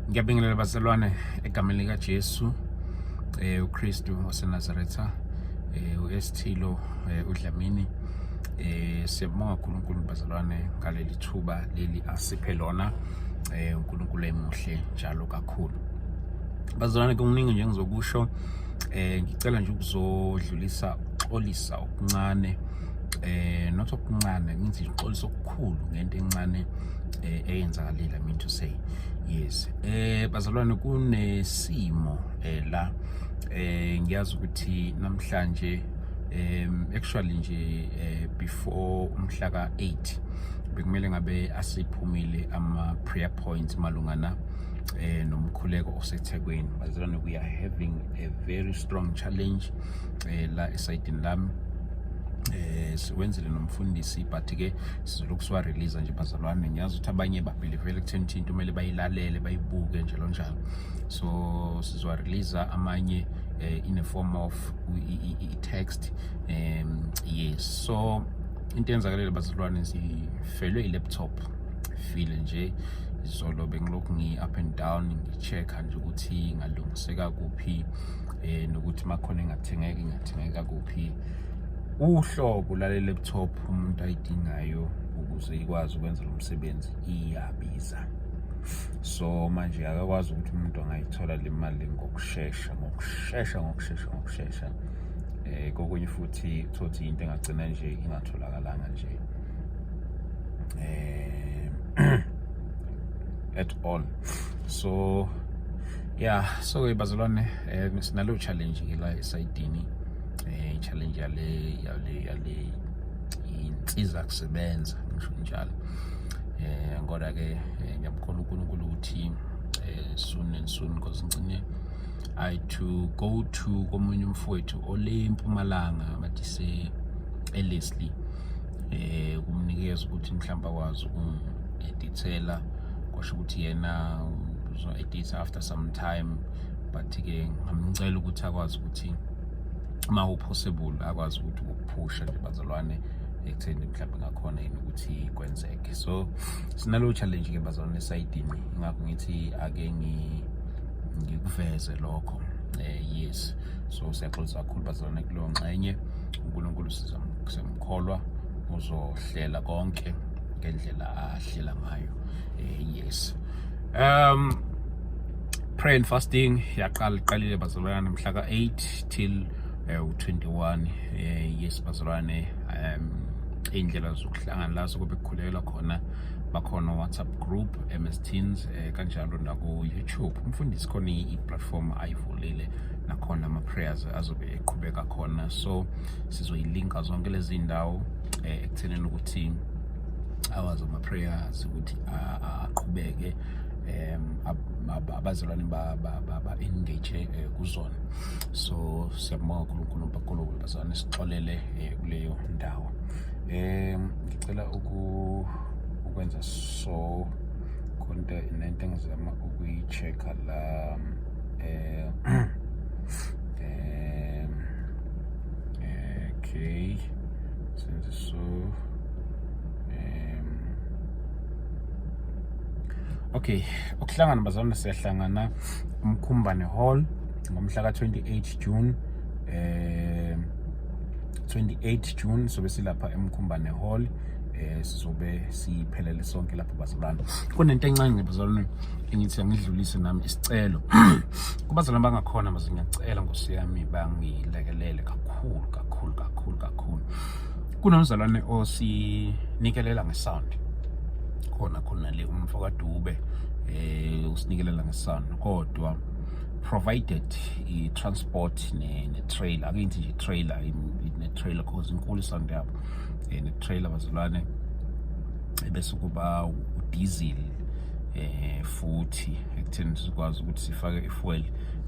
Ngiyabingelela bazalwane egameni lika Jesu uKristu waseNazaretha uSthilo uDlamini siyabonga uNkulunkulu bazalwane ngaleli thuba leli asiphe lona uNkulunkulu emuhle njalo kakhulu. Bazalwane kuningi nje ngizokusho ngicela nje ukuzodlulisa uxolisa okuncane not okuncane ngithi uxolisa okukhulu ngento encane eyenzakalile. I mean to say yes bazalwane kunesimo la ngiyazi ukuthi namhlanje actually nje before umhla ka-8 bekumele ngabe asiphumile ama prayer points malungana nomkhuleko oseThekwini. Bazalwane, we are having a very strong challenge la esayidini lami siwenzele nomfundisi but ke sizoloku siwa release nje bazalwane. Ngiyazi ukuthi abanye babelivele ekutheni into kumele bayilalele bayibuke njalo njalo, so sizwa release amanye in a form of text yes. So into yenzakalele bazalwane, sifelwe i-laptop file nje izolo bengilokhu ngi-up and down ngi-check-a nje ukuthi ngalungiseka kuphi nokuthi makhona ingathengeka kuphi. Uhlobo lale laptop umuntu ayidingayo ukuze ikwazi ukwenza lo msebenzi iyabiza, so manje akakwazi ukuthi umuntu angayithola le mali ngokushesha kokunye futhi thothi into engagcina nje ingatholakalanga nje at all. So yeah, so bazalwane sinalo challenge la esayidini challenge yale insiza kusebenza ngisho njalo ngoba ke ngiyamkhona uNkulunkulu ukuthi soon and soon because ngicine I to go to komunye umfowethu ole eMpumalanga bathi se Leslie kumnikeza ukuthi mhlawumbe akwazi uku-edithela kwasho ukuthi yena uzo-edit after some time but ke ngamcela ukuthi akwazi ukuthi ma possible akwazi ukuthi ukuphusha nje bazalwane ekutheni mhlawumbe ngakhona yini ukuthi kwenzeke. So sinalo challenge ke bazalwane esayidini, ingakho ngithi ake ngikuveze lokho yes. So siyaxolisa kakhulu bazalwane kulo ngxenye. uNkulunkulu sizamkholwa uzohlela konke ngendlela ahlela ngayo yes. Prayer and fasting yaqalile bazalwane mhla ka-8 till 21 yes bazalwane. Indlela zokuhlangana la sobe kukhulekela khona bakhona WhatsApp group MS Teens kanjalo na ku YouTube. Umfundisi khona i-platform ayivulile nakhona ama prayers azobe eqhubeka khona, so sizoyilinka zonke lezi indawo ekutheneni ukuthi awazi ama prayers ukuthi aqhubeke abazalwane ba-engage kuzona. So siyabonga uNkulunkulu bakholwa bazalwane sixolele kuleyo ndawo. Ngicela ukwenza so konke nento engizama ukuyi-check-a la okay senze so okay. Ukuhlangana bazalwane siyahlangana uMkhumbane Hall ngomhla ka-28 June 28 June sobe silapha eMkhumbane Hall sizobe siphelele sonke lapho bazalwane. Kunento encane bazalwane engithi angidlulise nami isicelo kubazalwane bangakhona maze ngiyacela Nkosi yami bangilekelele kakhulu. Kunomzalwane osinikelela ngesound khona le umfokadube usinikelela ngesound, kodwa provided i-transport ne-trailer. Ake ngithi nje trailer ne-trailer cause inkulu isound yabo ne-trailer bazalwane bese kuba u-diesel futhi ekutheni sikwazi ukuthi sifake i-fuel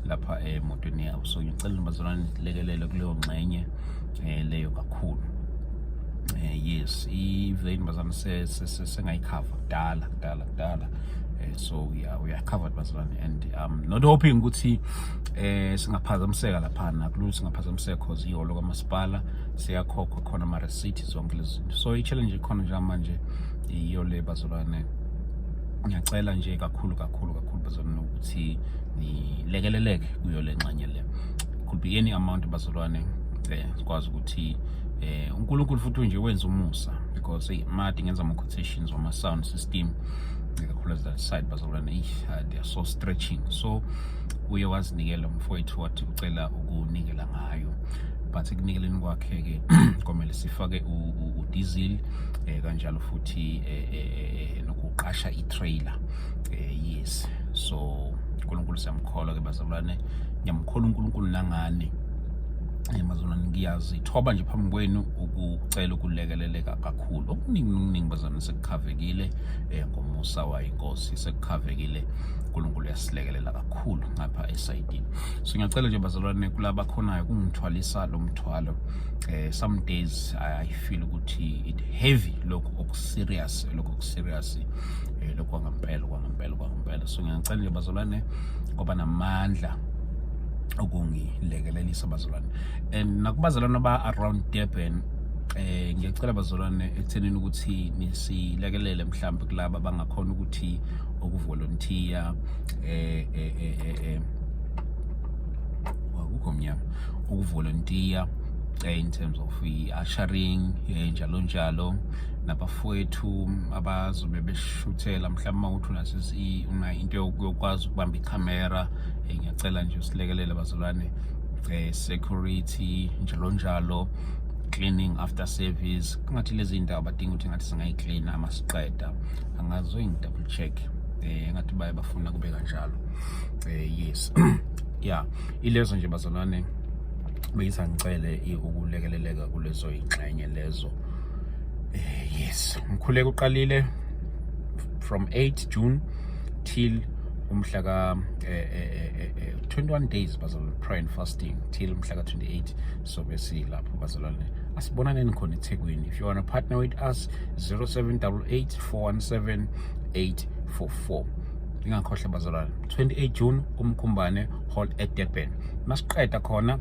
lapha emotweni yabo. So ngicela bazalwane lekelele kuleyo ngxenye leyo kakhulu yes. I-vein bazalwane sengayikhava kudala so we are covered bazalwane, and not hoping ukuthi singaphazamiseka lapha nakulutho singaphazamiseka cause iholo kamasipala siyakhokhwa khona ama receipt zonke lezi zinto. So i-challenge ikhona nje manje iyo le bazalwane. Ngiyacela nje kakhulu bazalwane ukuthi nilekeleleke kuyo le ngxenye le. Could be any amount bazalwane sikwazi ukuthi uNkulunkulu futhi nje wenza umusa, because made ngenza ama quotations on my sound system kakhulu that side bazalwane they are so stretching, so uye wazinikela mfowethu wathi ucela ukunikela ngayo, but ekunikeleni kwakhe ke komele sifake udiesel kanjalo futhi nokuqasha itrailer. Yes, so uNkulunkulu siyamkholwa ke bazalwane, ngiyamkholwa uNkulunkulu nangani bazalwane, ngiyazithoba nje phambi kwenu ukucela ukulekeleleka kakhulu. Okuningi bazalwane sekukhavekile ngomusa wayiNkosi, sekukhavekile. uNkulunkulu yasilekelela kakhulu ngapha esayidini. So ngiyacela nje bazalwane kulaba khonayo kungithwalisa lo mthwalo. Some days I feel ukuthi it heavy, lokho okuserious, lokho kwangampela. So ngiyacela nje bazalwane ngoba namandla ukungilekelelisa bazalwane, and nakubazalwane ba around Durban ngiyacela bazalwane ekuthenini ukuthi nisilekelele mhlawumbe kulaba bangakhona ukuthi ukuvolunteer ukuvolunteer in terms of ushering njalo nabafowethu abazobe beshuthela mhlawumbe mawuthi una into yokwazi ukubamba ikhamera. Ngiyacela nje usilekelele bazalwane, security njalo cleaning after service. Kungathi lezi indawo badinga ukuthi ngathi singayiclean amasiqeda, angazo double check ngathi baye bafuna kube kanjalo. Yes yeah, ilezo nje bazalwane beyisa ngicele ukulekeleleka kulezo ingxenye lezo. Yes, umkhuleko uqalile from 8 June till umhla ka 21 days bazalwane, prayer and fasting till umhla ka 28. So besilapho bazalwane, asibonaneni khona eThekwini. If you want to partner with us, 0788 417 844. Ngingakhohle bazalwane, 28 June uMkhumbane Hall at Durban. Masiqeda khona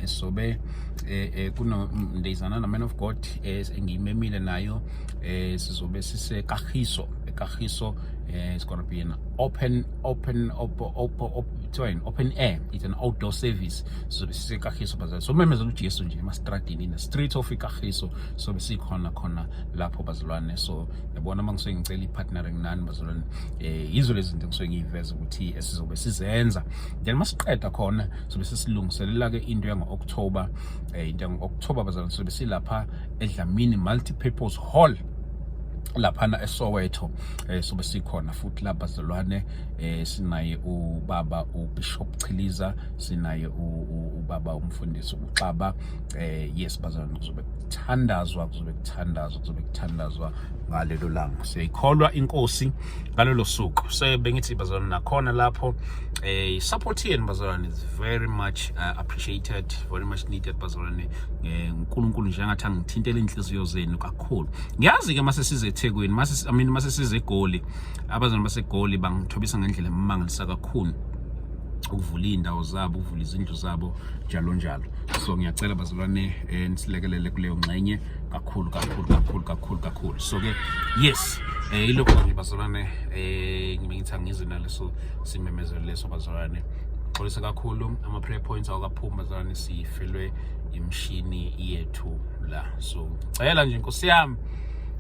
sobe kuno ndezana na man of God engiyimemile nayo, sizobe sise Kagiso. It's going to be an open air. It's an outdoor service. So bese Kagiso bazalwane, so memezela uJesu nje emastradini in the street of Kagiso. So bese khona lapho bazalwane. So yabona mangisuke ngicela ipartnering nani bazalwane, yizo lezi zinto ngisuke ngiyiveza ukuthi esizobe sizenza. Then masiqeda khona so bese silungiselela ke into yango-October, into yango-October bazalwane, so bese lapha eDlamini Multipurpose Hall laphana eSoweto. So besikhona futhi lapha bazalwane, sinaye ubaba uBishop Chiliza, sinaye ubaba umfundisi uXaba. Yes bazalwane, kuzobe kuthandazwa ngalelo langa. Siyikholwa iNkosi ngalelo suku. So bengithi bazalwane nakhona lapho support yenu bazalwane is very much appreciated, very much needed bazalwane. uNkulunkulu nje ngathi angithintele inhliziyo zenu kakhulu. Ngiyazi ke mase size eThekwini, mase size eGoli, abazalwane baseGoli bangithobisa ngendlela emangalisayo kakhulu, ukuvula indawo zabo, ukuvula izindlu zabo njalo. So ngiyacela bazalwane nisilekelele kuleyo ngxenye kakhulu. So ke yes, ilokho nje bazalwane, ngibengithi angize naleso simemezelo leso bazalwane. Xolisa kakhulu, ama prayer points awakaphuma bazalwane, sifelwe imshini yethu la. So cela nje Nkosi yami,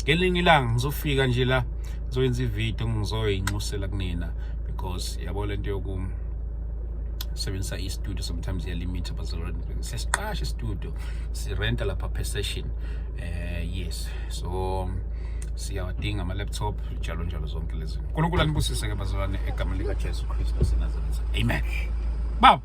ngelinye ilanga ngizofika nje la, ngizoyenza ivideo ngizoyinxusela kunina, because yabo lento yoku sebenzisa i-studio sometimes limit bazalwane. Sesiqasha i-studio, sirenta lapha per session. Yes, so siyawadinga ama-laptop njalo zonke lezi. uNkulunkulu anibusise ke bazalwane, egameni likaJesu Kristu waseNazaretha. Amen. Baba.